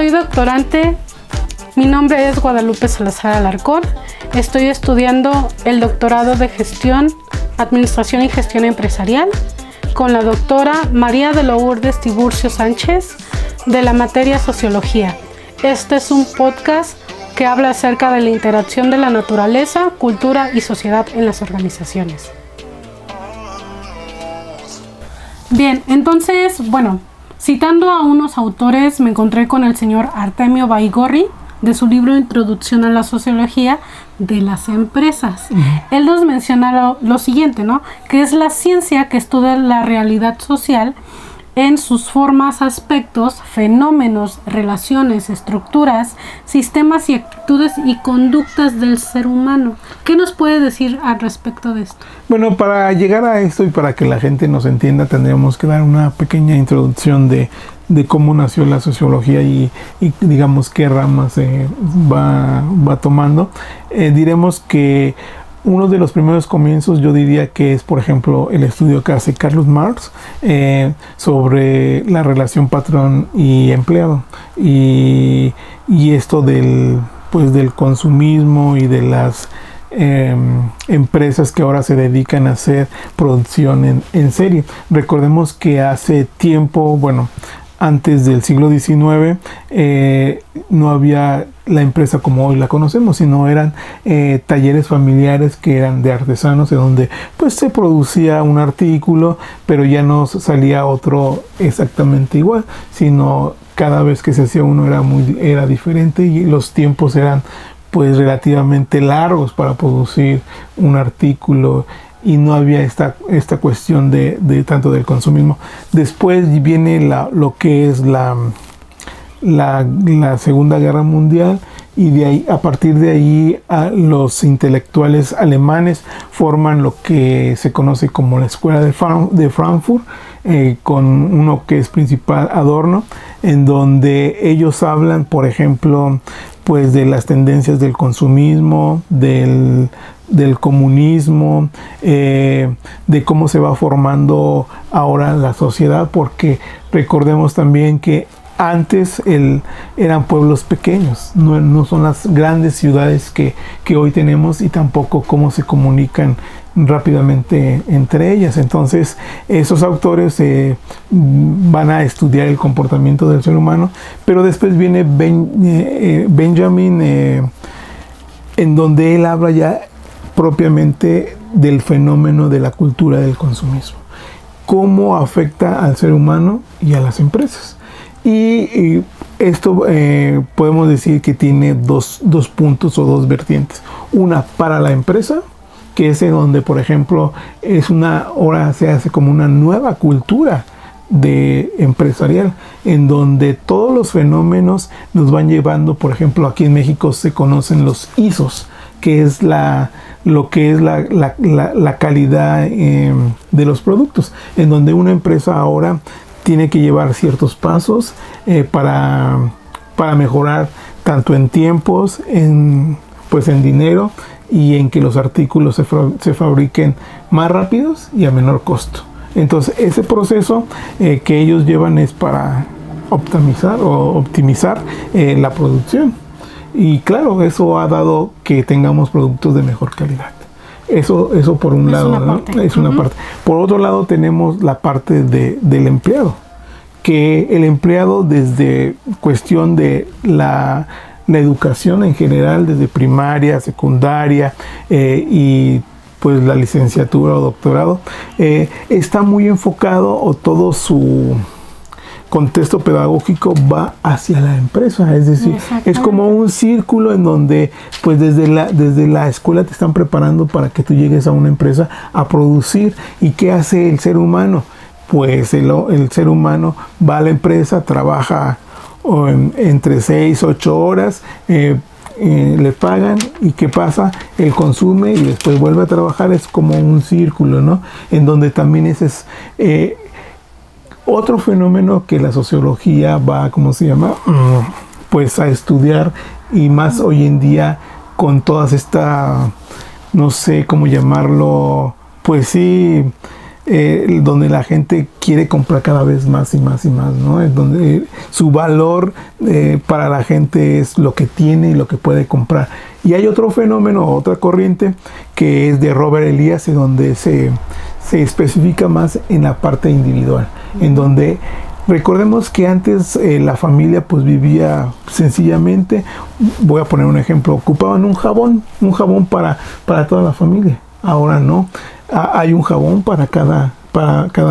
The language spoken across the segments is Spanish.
Soy doctorante. Mi nombre es Guadalupe Salazar Alarcón. Estoy estudiando el doctorado de Gestión, Administración y Gestión Empresarial con la doctora María de Lourdes Tiburcio Sánchez de la materia Sociología. Este es un podcast que habla acerca de la interacción de la naturaleza, cultura y sociedad en las organizaciones. Bien, entonces, citando a unos autores, me encontré con el señor Artemio Baigorri, de su libro Introducción a la Sociología de las Empresas. Él nos menciona lo siguiente, ¿no? Que es la ciencia que estudia la realidad social en sus formas, aspectos, fenómenos, relaciones, estructuras, sistemas y actitudes y conductas del ser humano. ¿Qué nos puede decir al respecto de esto? Bueno, para llegar a esto y para que la gente nos entienda, tendríamos que dar una pequeña introducción de cómo nació la sociología y digamos qué ramas va tomando. Diremos que uno de los primeros comienzos yo diría que es, por ejemplo, el estudio que hace Carlos Marx sobre la relación patrón y empleado y esto del consumismo y de las empresas que ahora se dedican a hacer producción en serie. Recordemos que hace tiempo, antes del siglo XIX, no había la empresa como hoy la conocemos, sino eran talleres familiares que eran de artesanos, en donde pues se producía un artículo, pero ya no salía otro exactamente igual, sino cada vez que se hacía uno era diferente y los tiempos eran pues relativamente largos para producir un artículo. Y no había esta cuestión de tanto del consumismo. Después viene lo que es la Segunda Guerra Mundial, y de ahí, a partir de ahí, los intelectuales alemanes forman lo que se conoce como la Escuela de Frankfurt, con uno que es principal, Adorno, en donde ellos hablan, por ejemplo, pues de las tendencias del consumismo, del comunismo, de cómo se va formando ahora la sociedad, porque recordemos también que antes eran pueblos pequeños, no son las grandes ciudades que hoy tenemos, y tampoco cómo se comunican rápidamente entre ellas. Entonces esos autores van a estudiar el comportamiento del ser humano, pero después viene Benjamin, en donde él habla ya propiamente del fenómeno de la cultura del consumismo, cómo afecta al ser humano y a las empresas. Y esto podemos decir que tiene dos puntos o dos vertientes. Una para la empresa, que es en donde, por ejemplo, ahora se hace como una nueva cultura empresarial, en donde todos los fenómenos nos van llevando. Por ejemplo, aquí en México se conocen los ISOs, que es lo que es la calidad de los productos, en donde una empresa ahora tiene que llevar ciertos pasos para mejorar tanto en tiempos, en dinero, y en que los artículos se fabriquen más rápidos y a menor costo. Entonces ese proceso que ellos llevan es para optimizar la producción. Y claro, eso ha dado que tengamos productos de mejor calidad. Eso por un lado, ¿no? Es una parte. Por otro lado tenemos la parte del empleado, que el empleado, desde cuestión de la educación en general, desde primaria, secundaria y pues la licenciatura o doctorado, está muy enfocado, o todo su contexto pedagógico va hacia la empresa. Es decir, es como un círculo en donde pues desde la escuela te están preparando para que tú llegues a una empresa a producir. ¿Y qué hace el ser humano? Pues el ser humano va a la empresa, trabaja entre 6 a 8 horas, le pagan, y ¿qué pasa? Él consume y después vuelve a trabajar. Es como un círculo, ¿no? En donde también ese es otro fenómeno que la sociología va, ¿cómo se llama? Pues a estudiar, y más hoy en día con todas esta, no sé cómo llamarlo, pues sí, donde la gente quiere comprar cada vez más y más y más, ¿no? Es donde su valor para la gente es lo que tiene y lo que puede comprar. Y hay otro fenómeno, otra corriente, que es de Robert Elias, en donde se especifica más en la parte individual, en donde recordemos que antes la familia pues vivía sencillamente. Voy a poner un ejemplo: ocupaban un jabón para toda la familia. Ahora no, hay un jabón para cada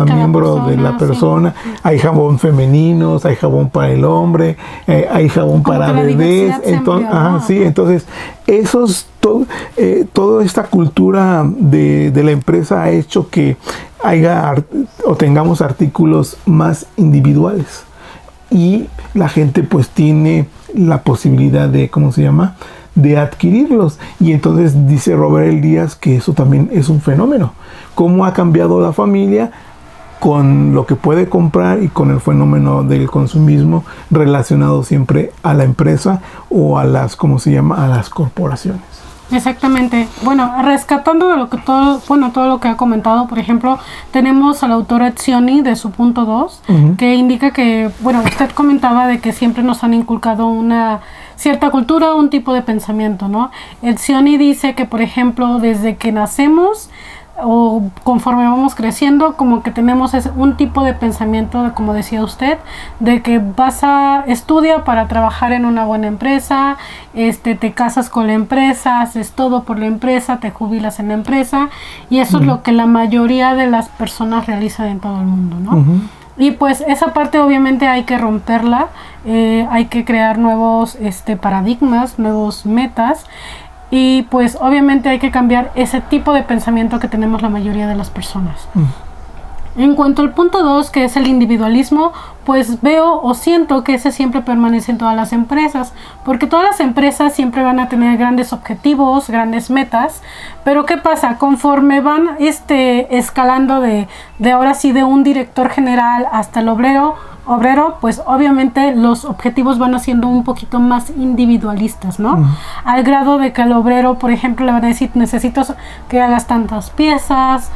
miembro persona, de la persona. Sí. Hay jabón femeninos, hay jabón para el hombre, hay jabón para bebés. Entonces toda esta cultura de la empresa ha hecho que tengamos artículos más individuales, y la gente pues tiene la posibilidad de adquirirlos. Y entonces dice Robert Elias que eso también es un fenómeno. Cómo ha cambiado la familia con lo que puede comprar y con el fenómeno del consumismo relacionado siempre a la empresa o a las corporaciones. Exactamente. Bueno, rescatando de todo lo que ha comentado, por ejemplo, tenemos a la autora Etzioni de su punto 2, que indica que, usted comentaba de que siempre nos han inculcado una cierta cultura, un tipo de pensamiento, ¿no? Etzioni dice que, por ejemplo, desde que nacemos o conforme vamos creciendo, como que tenemos un tipo de pensamiento, como decía usted, de que estudia para trabajar en una buena empresa, te casas con la empresa, haces todo por la empresa, te jubilas en la empresa, y eso es lo que la mayoría de las personas realizan en todo el mundo, ¿no? Y pues esa parte obviamente hay que romperla, hay que crear nuevos paradigmas, nuevos metas. Y pues obviamente hay que cambiar ese tipo de pensamiento que tenemos la mayoría de las personas. En cuanto al punto 2, que es el individualismo, pues veo o siento que ese siempre permanece en todas las empresas, porque todas las empresas siempre van a tener grandes objetivos, grandes metas, pero ¿qué pasa? Conforme van escalando de ahora sí de un director general hasta el obrero, pues obviamente los objetivos van haciendo un poquito más individualistas, ¿no? Al grado de que al obrero, por ejemplo, le van a decir: necesito que hagas tantas piezas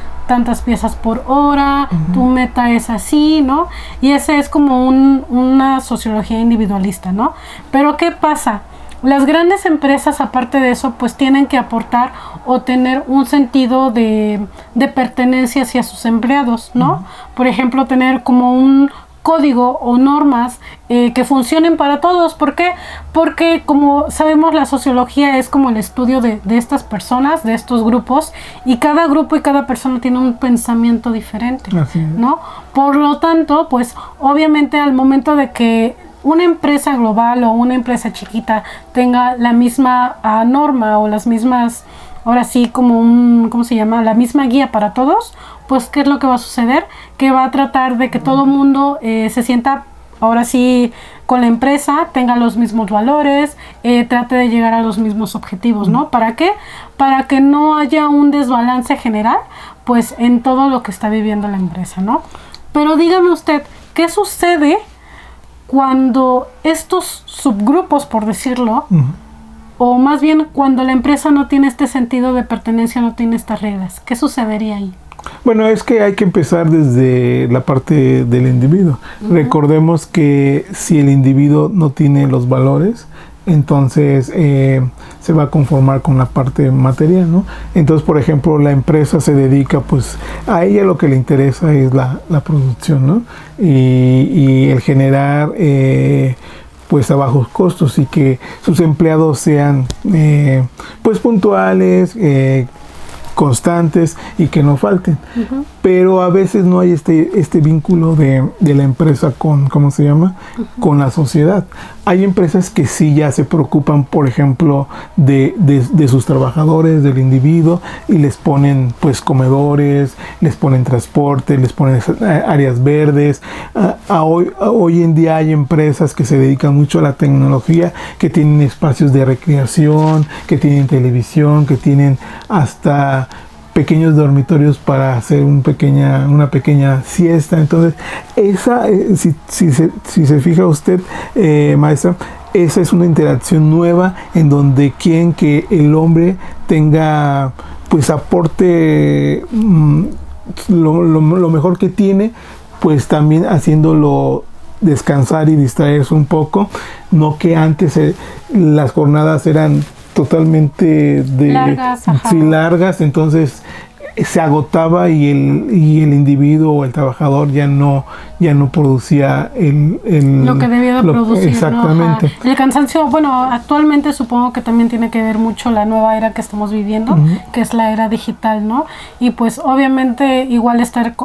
por hora, tu meta es así, ¿no? Y ese es como una sociología individualista, ¿no? Pero ¿qué pasa? Las grandes empresas, aparte de eso, pues tienen que aportar o tener un sentido de pertenencia hacia sus empleados, ¿no? Por ejemplo, tener como un código o normas que funcionen para todos. ¿Por qué? Porque, como sabemos, la sociología es como el estudio de estas personas, de estos grupos, y cada grupo y cada persona tiene un pensamiento diferente, ¿no? Por lo tanto, pues obviamente al momento de que una empresa global o una empresa chiquita tenga la misma norma o las mismas, ahora sí, como la misma guía para todos, pues ¿qué es lo que va a suceder? Que va a tratar de que todo el mundo se sienta, ahora sí, con la empresa, tenga los mismos valores, trate de llegar a los mismos objetivos, ¿no? ¿Para qué? Para que no haya un desbalance general, pues, en todo lo que está viviendo la empresa, ¿no? Pero dígame usted, ¿qué sucede cuando estos subgrupos, por decirlo, o más bien cuando la empresa no tiene este sentido de pertenencia, no tiene estas reglas? ¿Qué sucedería ahí? Bueno, es que hay que empezar desde la parte del individuo. Recordemos que si el individuo no tiene los valores, entonces se va a conformar con la parte material, ¿no? Entonces, por ejemplo, la empresa se dedica, pues, a ella lo que le interesa es la producción, ¿no? Y el generar pues a bajos costos, y que sus empleados sean pues puntuales, constantes, y que no falten. Pero a veces no hay este vínculo de la empresa con, con la sociedad. Hay empresas que sí ya se preocupan, por ejemplo, de sus trabajadores, del individuo, y les ponen pues comedores, les ponen transporte, les ponen áreas verdes. Hoy en día hay empresas que se dedican mucho a la tecnología, que tienen espacios de recreación, que tienen televisión, que tienen hasta pequeños dormitorios para hacer una pequeña siesta. Entonces, esa, si se fija usted, maestra, esa es una interacción nueva en donde quieren que el hombre tenga, pues, aporte lo mejor que tiene, pues también haciéndolo descansar y distraerse un poco, no que antes las jornadas eran totalmente largas, entonces se agotaba y el individuo o el trabajador ya no producía lo que debía de producir. Exactamente. ¿No? El cansancio, bueno, actualmente supongo que también tiene que ver mucho la nueva era que estamos viviendo, que es la era digital, ¿no? Y pues obviamente igual estar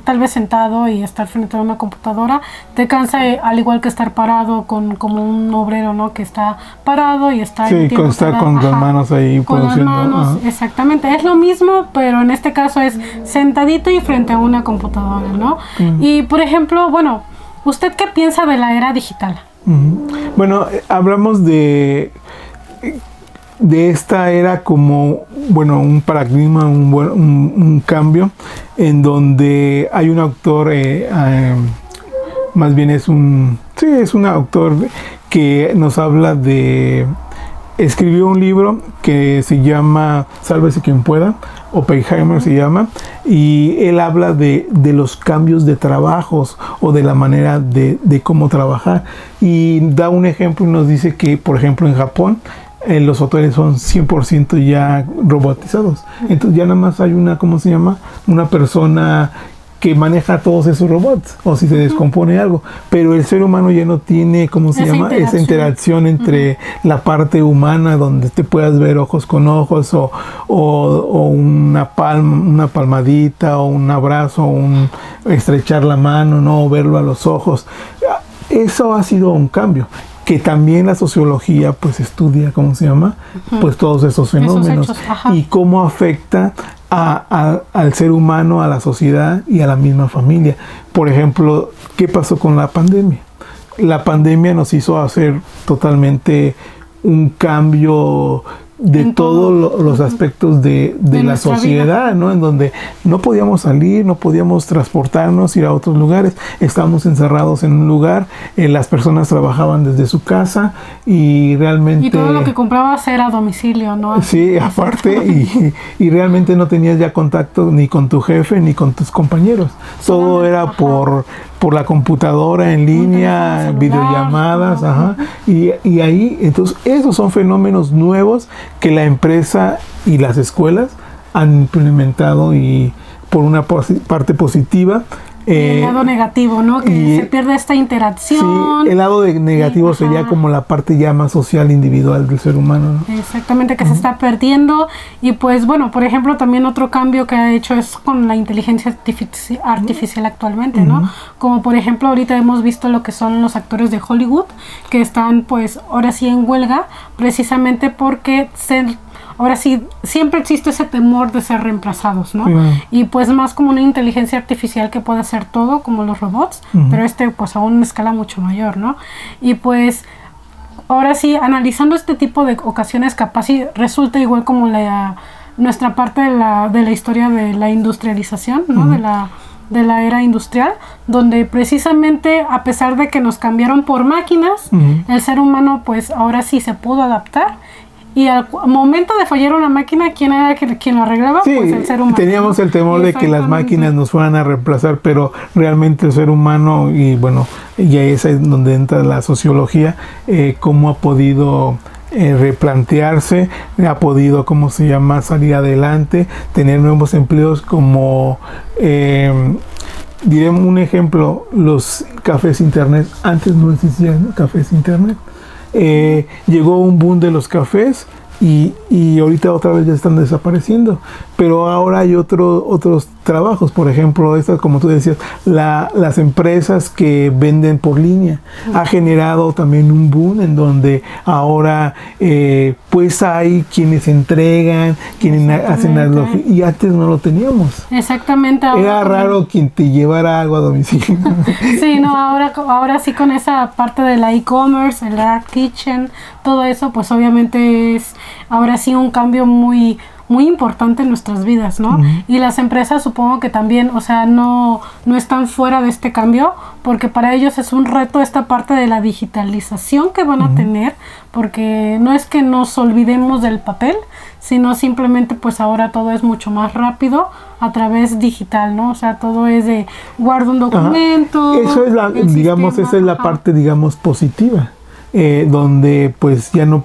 tal vez sentado y estar frente a una computadora te cansa, al igual que estar parado como un obrero, ¿no? Que está parado y está... Sí, con estar con las manos ahí con produciendo. Las manos, exactamente. Es lo mismo, pero en este caso es sentadito y frente a una computadora, ¿no? Y por ejemplo, bueno, ¿usted qué piensa de la era digital? Bueno, hablamos de esta era como, bueno, un paradigma, un cambio en donde hay un autor, más bien es un autor que nos habla de... Escribió un libro que se llama Sálvese quien pueda, Oppenheimer se llama, y él habla de los cambios de trabajos o de la manera de cómo trabajar. Y da un ejemplo y nos dice que, por ejemplo, en Japón, los hoteles son 100% ya robotizados. Entonces ya nada más hay una persona que maneja todos esos robots, o si se descompone algo, pero el ser humano ya no tiene, esa interacción entre la parte humana, donde te puedas ver ojos con ojos, o una palmadita, o un abrazo, estrechar la mano, no verlo a los ojos. Eso ha sido un cambio, que también la sociología pues estudia, pues todos esos fenómenos y cómo afecta al ser humano, a la sociedad y a la misma familia. Por ejemplo, ¿qué pasó con la pandemia? La pandemia nos hizo hacer totalmente un cambio de todos los aspectos de la sociedad, ¿no? En donde no podíamos salir, no podíamos transportarnos, ir a otros lugares, estábamos encerrados en un lugar, las personas trabajaban desde su casa y realmente... Y todo lo que comprabas era a domicilio, ¿no? Sí, aparte, y realmente no tenías ya contacto ni con tu jefe ni con tus compañeros. Todo era por la computadora en línea, videollamadas, y ahí, entonces, esos son fenómenos nuevos que la empresa y las escuelas han implementado, y por una parte positiva. Y el lado negativo, ¿no? Que se pierde esta interacción. Sí, el lado negativo sería como la parte ya más social, individual del ser humano, ¿no? Exactamente, que se está perdiendo. Y pues bueno, por ejemplo, también otro cambio que ha hecho es con la inteligencia artificial actualmente, ¿no? Como por ejemplo, ahorita hemos visto lo que son los actores de Hollywood, que están pues ahora sí en huelga, precisamente porque ahora sí, siempre existe ese temor de ser reemplazados, ¿no? Y pues más como una inteligencia artificial que puede hacer todo, como los robots, pero pues a una escala mucho mayor, ¿no? Y pues ahora sí, analizando este tipo de ocasiones, capaz y resulta igual como nuestra parte de la historia de la industrialización, ¿no? De la era industrial, donde precisamente a pesar de que nos cambiaron por máquinas, el ser humano pues ahora sí se pudo adaptar. Y al momento de fallar una máquina, ¿quién era quien lo arreglaba? Sí, pues el ser humano. Teníamos el temor de que las máquinas nos fueran a reemplazar, pero realmente el ser humano, y bueno, ya es ahí donde entra la sociología, cómo ha podido replantearse, ha podido, salir adelante, tener nuevos empleos, como diré un ejemplo, los cafés internet. Antes no existían cafés internet. Llegó un boom de los cafés y ahorita otra vez ya están desapareciendo, pero ahora hay otros trabajos, por ejemplo, como tú decías, las empresas que venden por línea ha generado también un boom en donde ahora pues hay quienes entregan, quienes hacen algo, y antes no lo teníamos. Exactamente. Era raro quien te llevara algo a domicilio. Sí, no, ahora sí, con esa parte de la e-commerce, el dark kitchen, todo eso, pues obviamente es ahora sí un cambio muy muy importante en nuestras vidas, ¿no? Y las empresas supongo que también, o sea, no están fuera de este cambio, porque para ellos es un reto esta parte de la digitalización que van a tener, porque no es que nos olvidemos del papel, sino simplemente pues ahora todo es mucho más rápido a través digital, ¿no? O sea, todo es de guardo un documento. Eso es la, digamos, sistema, esa es la parte, digamos, positiva. Donde pues ya no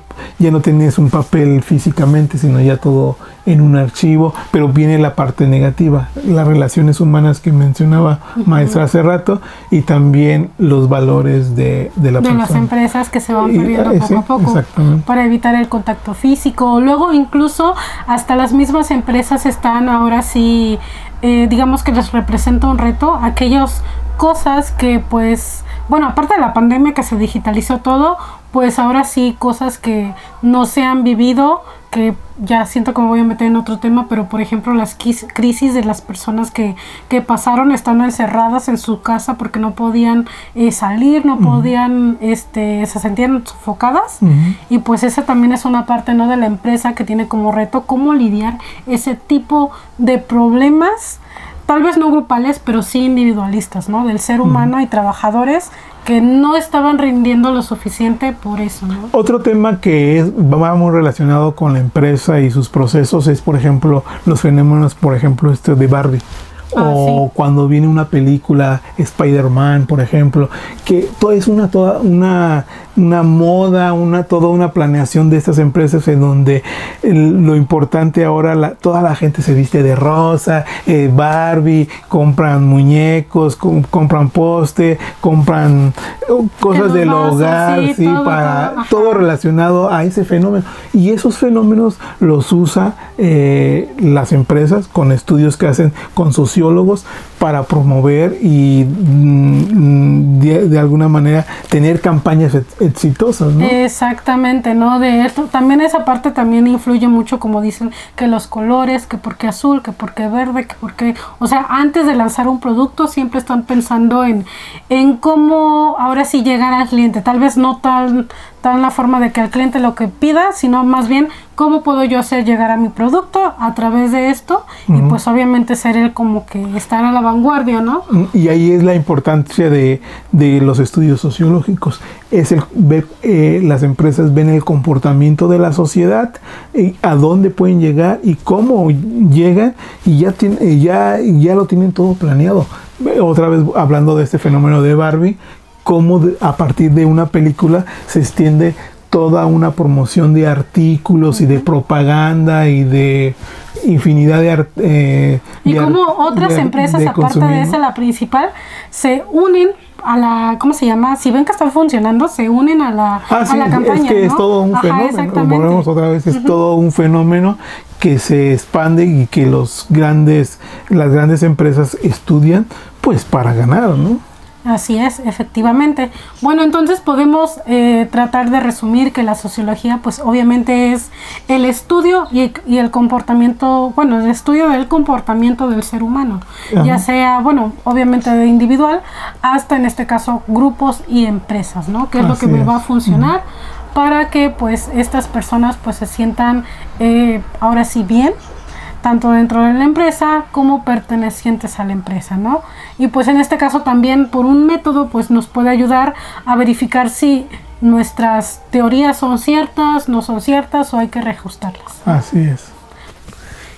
tienes un papel físicamente, sino ya todo en un archivo, pero viene la parte negativa, las relaciones humanas que mencionaba maestra hace rato, y también los valores de la persona. Las empresas que se van perdiendo poco a poco para evitar el contacto físico. Luego incluso hasta las mismas empresas están ahora sí, digamos que les representa un reto aquellas cosas que pues, bueno, aparte de la pandemia que se digitalizó todo, pues ahora sí cosas que no se han vivido, que ya siento que me voy a meter en otro tema, pero por ejemplo las crisis de las personas que pasaron estando encerradas en su casa porque no podían salir, no podían, se sentían sofocadas, y pues esa también es una parte, ¿no?, de la empresa que tiene como reto cómo lidiar ese tipo de problemas, tal vez no grupales, pero sí individualistas, ¿no?, del ser humano y trabajadores que no estaban rindiendo lo suficiente por eso, ¿no? Otro tema que va muy relacionado con la empresa y sus procesos es, por ejemplo, los fenómenos, por ejemplo, de Barbie. Cuando viene una película Spider-Man, por ejemplo, que todo es toda una moda, toda una planeación de estas empresas en donde lo importante ahora, toda la gente se viste de rosa, Barbie, compran muñecos, compran poste, compran cosas del hogar, sí, todo relacionado a ese fenómeno. Y esos fenómenos los usa las empresas con estudios que hacen con sociólogos para promover y de alguna manera tener campañas exitosas, ¿no? Exactamente, ¿no? De esto también, esa parte también influye mucho, como dicen, que los colores, que porque azul, que porque verde, que porque, o sea, antes de lanzar un producto siempre están pensando en cómo ahora sí llegar al cliente, tal vez no tan la forma de que el cliente lo que pida, sino más bien cómo puedo yo hacer llegar a mi producto a través de esto, y pues obviamente ser él como que estar a la vanguardia, ¿no? Y ahí es la importancia de los estudios sociológicos, es el ver, las empresas ven el comportamiento de la sociedad, a dónde pueden llegar y cómo llegan, y ya lo tienen todo planeado. Otra vez hablando de este fenómeno de Barbie, cómo a partir de una película se extiende toda una promoción de artículos y de propaganda y de infinidad de y como otras empresas, aparte de esa, la principal, se unen a la, ¿cómo se llama? Si ven que están funcionando, se unen a la campaña, es que, ¿no?, es todo un fenómeno. Volvemos otra vez, es todo un fenómeno que se expande y que las grandes empresas estudian pues para ganar, ¿no? Así es, efectivamente. Bueno, entonces podemos tratar de resumir que la sociología pues obviamente es el estudio y el comportamiento, bueno, el estudio del comportamiento del ser humano, ya sea, bueno, obviamente de individual hasta en este caso grupos y empresas, ¿no? Que es lo que me va a funcionar para que pues estas personas pues se sientan ahora sí bien, tanto dentro de la empresa como pertenecientes a la empresa, ¿no? Y pues en este caso también por un método pues nos puede ayudar a verificar si nuestras teorías son ciertas, no son ciertas o hay que reajustarlas. Así es.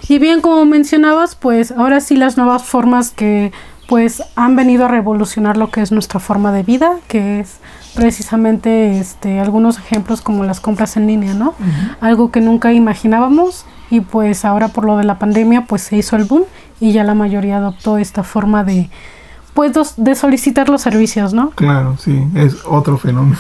Y bien, como mencionabas, pues ahora sí las nuevas formas que pues han venido a revolucionar lo que es nuestra forma de vida, que es precisamente algunos ejemplos como las compras en línea, ¿no? Algo que nunca imaginábamos. Y pues ahora por lo de la pandemia pues se hizo el boom y ya la mayoría adoptó esta forma de solicitar los servicios, ¿no? Claro, sí, es otro fenómeno.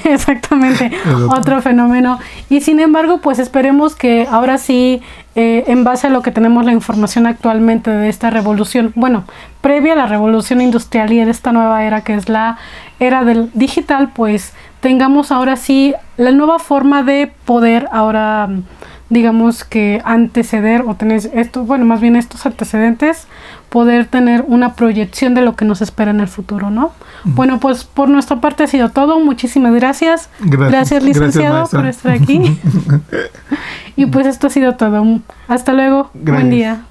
Exactamente, otro fenómeno. Y sin embargo, pues esperemos que ahora sí, en base a lo que tenemos la información actualmente de esta revolución, bueno, previa a la revolución industrial y de esta nueva era que es la era del digital, pues tengamos ahora sí la nueva forma de poder ahora digamos que anteceder o tener esto, bueno, más bien estos antecedentes, poder tener una proyección de lo que nos espera en el futuro, ¿no? Bueno, pues por nuestra parte ha sido todo. Muchísimas gracias. Gracias, licenciado, por estar aquí. Y pues esto ha sido todo. Hasta luego. Gracias. Buen día.